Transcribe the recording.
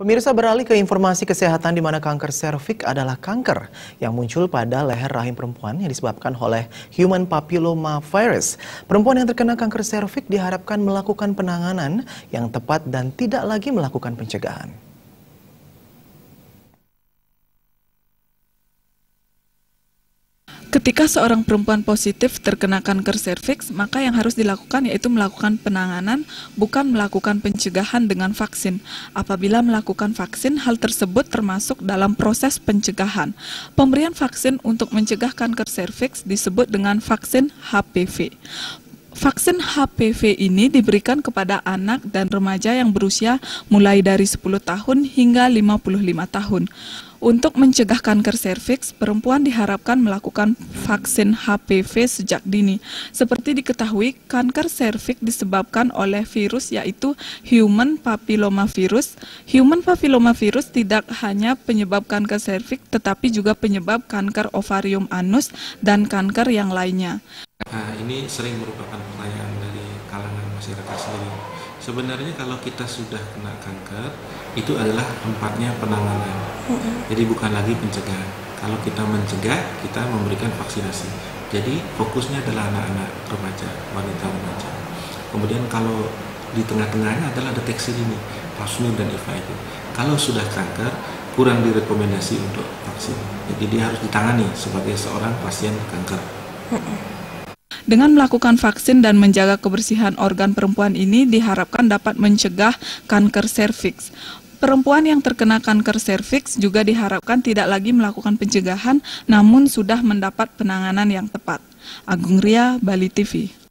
Pemirsa, beralih ke informasi kesehatan di mana kanker serviks adalah kanker yang muncul pada leher rahim perempuan yang disebabkan oleh human papillomavirus. Perempuan yang terkena kanker serviks diharapkan melakukan penanganan yang tepat dan tidak lagi melakukan pencegahan. Ketika seorang perempuan positif terkena kanker serviks, maka yang harus dilakukan yaitu melakukan penanganan, bukan melakukan pencegahan dengan vaksin. Apabila melakukan vaksin, hal tersebut termasuk dalam proses pencegahan. Pemberian vaksin untuk mencegah kanker serviks disebut dengan vaksin HPV. Vaksin HPV ini diberikan kepada anak dan remaja yang berusia mulai dari 10 tahun hingga 55 tahun. Untuk mencegah kanker serviks, perempuan diharapkan melakukan vaksin HPV sejak dini. Seperti diketahui, kanker serviks disebabkan oleh virus yaitu human papillomavirus. Human papillomavirus tidak hanya penyebab kanker serviks, tetapi juga penyebab kanker ovarium anus dan kanker yang lainnya. Ini sering merupakan pertanyaan dari kalangan masyarakat sendiri. Sebenarnya kalau kita sudah kena kanker, itu adalah tempatnya penanganan. Jadi bukan lagi pencegahan. Kalau kita mencegah, kita memberikan vaksinasi. Jadi fokusnya adalah anak-anak remaja, wanita remaja. Kemudian kalau di tengah-tengahnya adalah deteksi dini, Pap-smear dan HIV itu. Kalau sudah kanker, kurang direkomendasi untuk vaksin. Jadi dia harus ditangani sebagai seorang pasien kanker. Dengan melakukan vaksin dan menjaga kebersihan organ perempuan ini diharapkan dapat mencegah kanker serviks. Perempuan yang terkena kanker serviks juga diharapkan tidak lagi melakukan pencegahan, namun sudah mendapat penanganan yang tepat. Agung Ria, Bali TV.